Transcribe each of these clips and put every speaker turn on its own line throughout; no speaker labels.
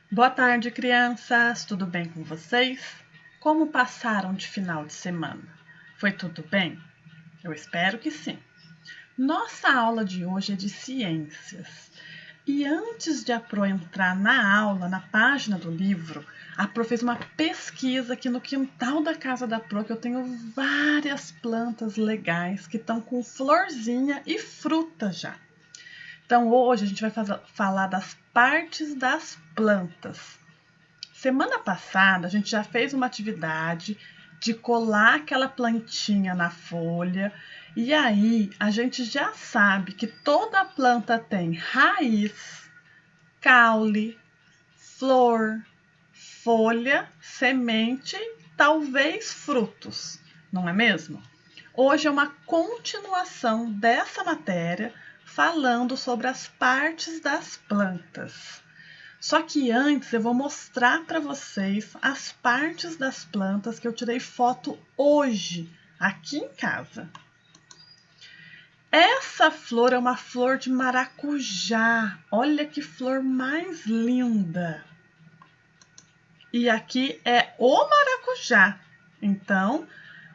Boa tarde, crianças! Tudo bem com vocês? Como passaram de final de semana? Foi tudo bem? Eu espero que sim. Nossa aula de hoje é de ciências. E antes de a Pro entrar na aula, na página do livro, a Pro fez uma pesquisa aqui no quintal da casa da Pro, que eu tenho várias plantas legais que estão com florzinha e fruta já. Então hoje a gente vai falar das partes das plantas. Semana passada a gente já fez uma atividade de colar aquela plantinha na folha e aí a gente já sabe que toda planta tem raiz, caule, flor, folha, semente, talvez frutos, não é mesmo? Hoje é uma continuação dessa matéria falando sobre as partes das plantas. Só que antes eu vou mostrar para vocês as partes das plantas que eu tirei foto hoje, aqui em casa. Essa flor é uma flor de maracujá. Olha que flor mais linda. E aqui é o maracujá. Então,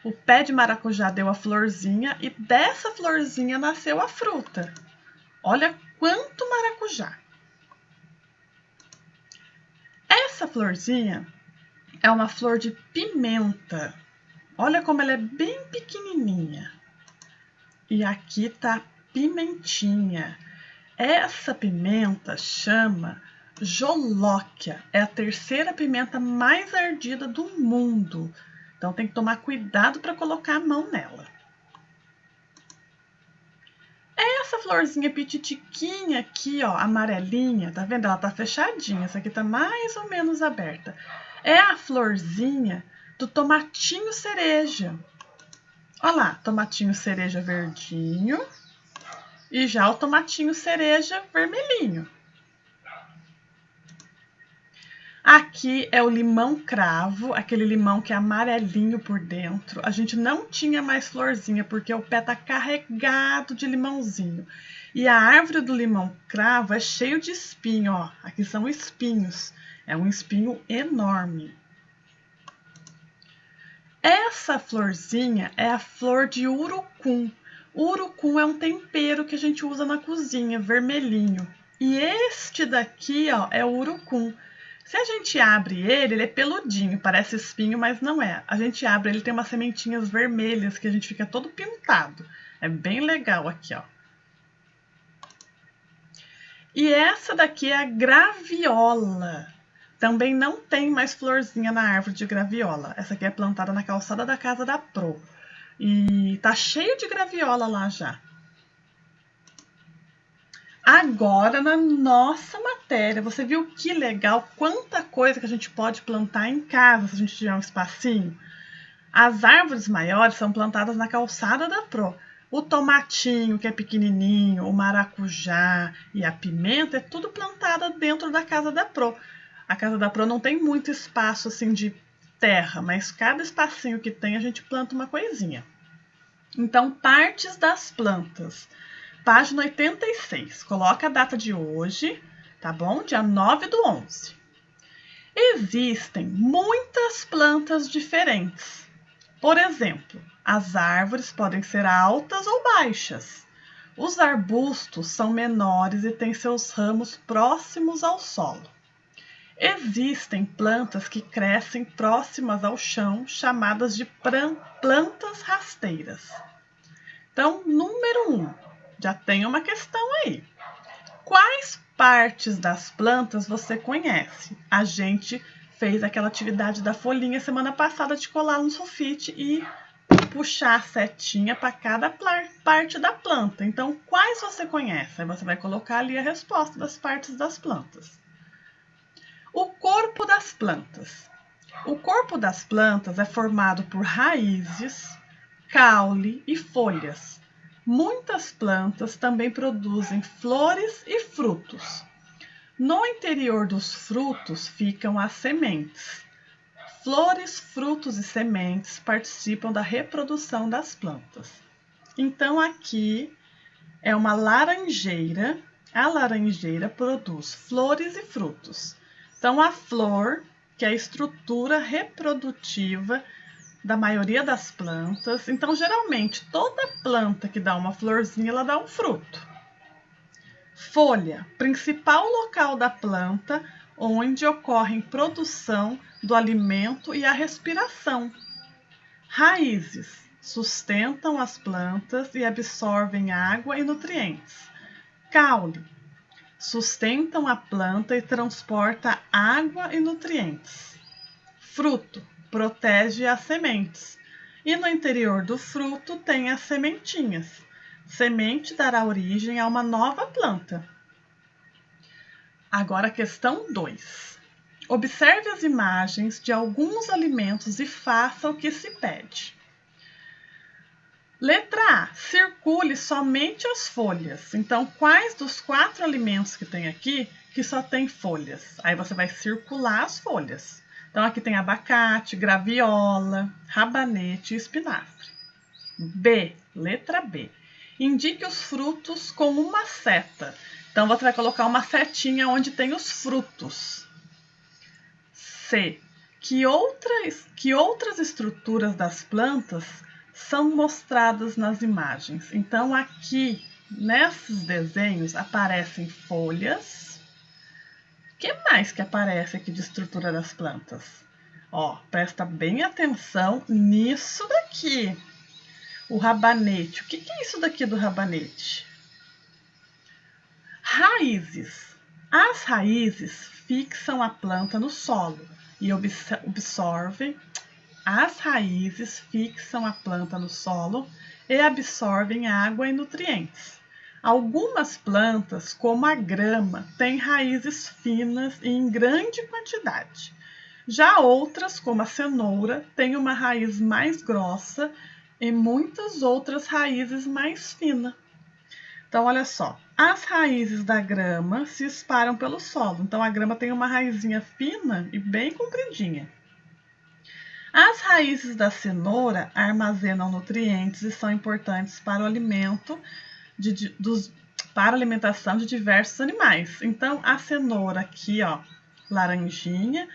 o pé de maracujá deu a florzinha e dessa florzinha nasceu a fruta. Olha quanto maracujá. Essa florzinha é uma flor de pimenta. Olha como ela é bem pequenininha. E aqui tá a pimentinha. Essa pimenta chama Jolóquia. É a terceira pimenta mais ardida do mundo. Então tem que tomar cuidado para colocar a mão nela. Essa florzinha pititiquinha aqui, ó, amarelinha, tá vendo? Ela tá fechadinha, essa aqui tá mais ou menos aberta. É a florzinha do tomatinho cereja. Olha lá, tomatinho cereja verdinho e já o tomatinho cereja vermelhinho. Aqui é o limão cravo, aquele limão que é amarelinho por dentro. A gente não tinha mais florzinha porque o pé tá carregado de limãozinho. E a árvore do limão cravo é cheio de espinho, ó. Aqui são espinhos. É um espinho enorme. Essa florzinha é a flor de urucum. Urucum é um tempero que a gente usa na cozinha, vermelhinho. E este daqui, ó, é o urucum. Se a gente abre ele é peludinho, parece espinho, mas não é. A gente abre, ele tem umas sementinhas vermelhas que a gente fica todo pintado. É bem legal aqui, ó. E essa daqui é a graviola. Também não tem mais florzinha na árvore de graviola. Essa aqui é plantada na calçada da casa da Pro. E tá cheio de graviola lá já. Agora, na nossa matéria, você viu que legal, quanta coisa que a gente pode plantar em casa, se a gente tiver um espacinho? As árvores maiores são plantadas na calçada da Pro. O tomatinho, que é pequenininho, o maracujá e a pimenta, é tudo plantada dentro da casa da Pro. A casa da Pro não tem muito espaço assim de terra, mas cada espacinho que tem a gente planta uma coisinha. Então, partes das plantas. Página 86, coloca a data de hoje, tá bom? Dia 9/11. Existem muitas plantas diferentes. Por exemplo, as árvores podem ser altas ou baixas. Os arbustos são menores e têm seus ramos próximos ao solo. Existem plantas que crescem próximas ao chão, chamadas de plantas rasteiras. Então, número 1. Já tem uma questão aí. Quais partes das plantas você conhece? A gente fez aquela atividade da folhinha semana passada de colar no sulfite e puxar a setinha para cada parte da planta. Então, quais você conhece? Aí você vai colocar ali a resposta das partes das plantas. O corpo das plantas. O corpo das plantas é formado por raízes, caule e folhas. Muitas plantas também produzem flores e frutos. No interior dos frutos ficam as sementes. Flores, frutos e sementes participam da reprodução das plantas. Então aqui é uma laranjeira. A laranjeira produz flores e frutos. Então, a flor, que é a estrutura reprodutiva da maioria das plantas. Então, geralmente, toda planta que dá uma florzinha, ela dá um fruto. Folha, principal local da planta, onde ocorre a produção do alimento e a respiração. Raízes, sustentam as plantas e absorvem água e nutrientes. Caule, sustentam a planta e transporta água e nutrientes. Fruto, protege as sementes. E no interior do fruto tem as sementinhas. Semente dará origem a uma nova planta. Agora, questão 2. Observe as imagens de alguns alimentos e faça o que se pede. Letra A. Circule somente as folhas. Então, quais dos 4 alimentos que tem aqui que só tem folhas? Aí você vai circular as folhas. Então, aqui tem abacate, graviola, rabanete e espinafre. B. Letra B. Indique os frutos com uma seta. Então, você vai colocar uma setinha onde tem os frutos. C. Que outras estruturas das plantas são mostradas nas imagens? Então, aqui, nesses desenhos, aparecem folhas. O que mais que aparece aqui de estrutura das plantas? Ó, presta bem atenção nisso daqui. O rabanete. O que é isso daqui do rabanete? Raízes. As raízes fixam a planta no solo e absorvem. As raízes fixam a planta no solo e absorvem água e nutrientes. Algumas plantas, como a grama, têm raízes finas e em grande quantidade. Já outras, como a cenoura, têm uma raiz mais grossa e muitas outras raízes mais finas. Então, olha só, as raízes da grama se espalham pelo solo. Então, a grama tem uma raizinha fina e bem compridinha. As raízes da cenoura armazenam nutrientes e são importantes para o alimento para a alimentação de diversos animais. Então, a cenoura aqui, ó, laranjinha,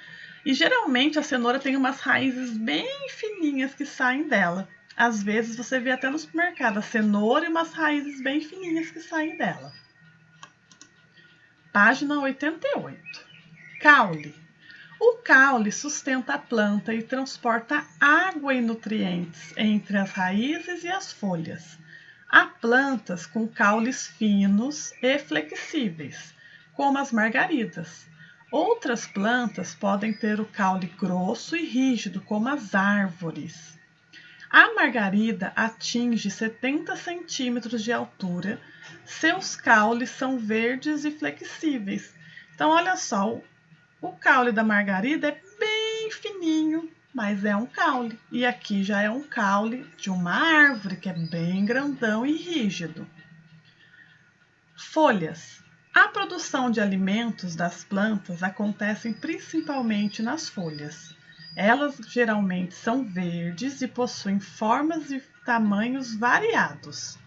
e geralmente a cenoura tem umas raízes bem fininhas que saem dela. Às vezes você vê até no supermercado a cenoura e umas raízes bem fininhas que saem dela. Página 88. Caule. O caule sustenta a planta e transporta água e nutrientes entre as raízes e as folhas. Há plantas com caules finos e flexíveis, como as margaridas. Outras plantas podem ter o caule grosso e rígido, como as árvores. A margarida atinge 70 centímetros de altura. Seus caules são verdes e flexíveis. Então, olha só, o caule da margarida é bem fininho, mas é um caule. E aqui já é um caule de uma árvore, que é bem grandão e rígido. Folhas. A produção de alimentos das plantas acontece principalmente nas folhas. Elas geralmente são verdes e possuem formas e tamanhos variados.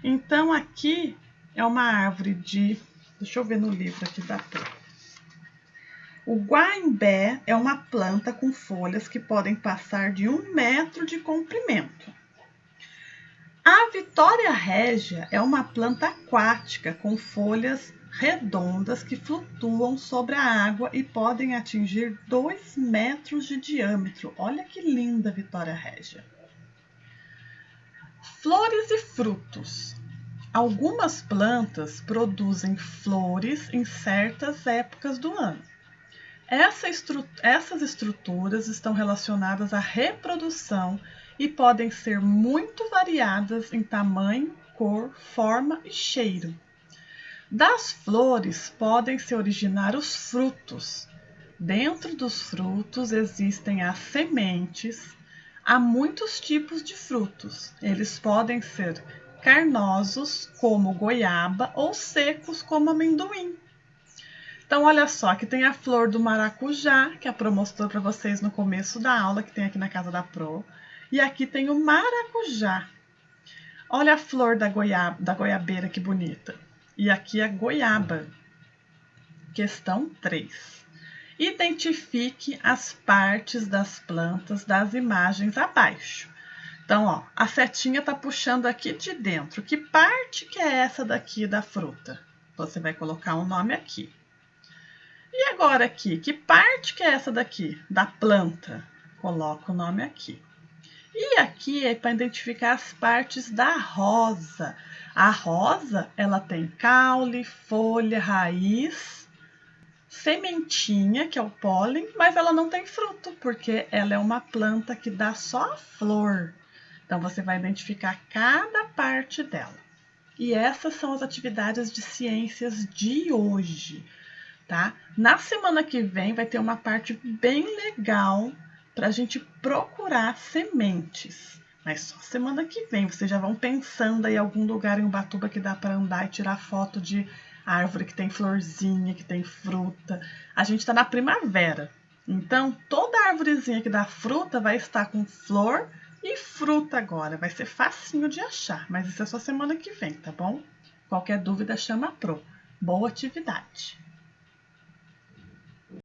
Então, aqui é uma árvore de... Deixa eu ver no livro aqui da Pro. O guaimbé é uma planta com folhas que podem passar de 1 metro de comprimento. A Vitória régia é uma planta aquática com folhas redondas que flutuam sobre a água e podem atingir 2 metros de diâmetro. Olha que linda a Vitória régia. Flores e frutos. Algumas plantas produzem flores em certas épocas do ano. Essas estruturas estão relacionadas à reprodução e podem ser muito variadas em tamanho, cor, forma e cheiro. Das flores podem se originar os frutos. Dentro dos frutos existem as sementes. Há muitos tipos de frutos. Eles podem ser carnosos, como goiaba, ou secos, como amendoim. Então, olha só, aqui tem a flor do maracujá, que a Pro mostrou para vocês no começo da aula, que tem aqui na casa da Pro. E aqui tem o maracujá. Olha a flor da goiabeira, que bonita. E aqui a goiaba. Questão 3. Identifique as partes das plantas das imagens abaixo. Então, ó, a setinha tá puxando aqui de dentro. Que parte que é essa daqui da fruta? Você vai colocar um nome aqui. E agora aqui, que parte que é essa daqui da planta? Coloca o nome aqui. E aqui é para identificar as partes da rosa. A rosa, ela tem caule, folha, raiz, sementinha, que é o pólen, mas ela não tem fruto, porque ela é uma planta que dá só flor. Então, você vai identificar cada parte dela. E essas são as atividades de ciências de hoje, tá? Na semana que vem vai ter uma parte bem legal para a gente procurar sementes. Mas só semana que vem, vocês já vão pensando aí em algum lugar em Ubatuba que dá para andar e tirar foto de árvore que tem florzinha, que tem fruta. A gente está na primavera, então toda árvorezinha que dá fruta vai estar com flor e fruta agora. Vai ser facinho de achar, mas isso é só semana que vem, tá bom? Qualquer dúvida, chama a Pro. Boa atividade!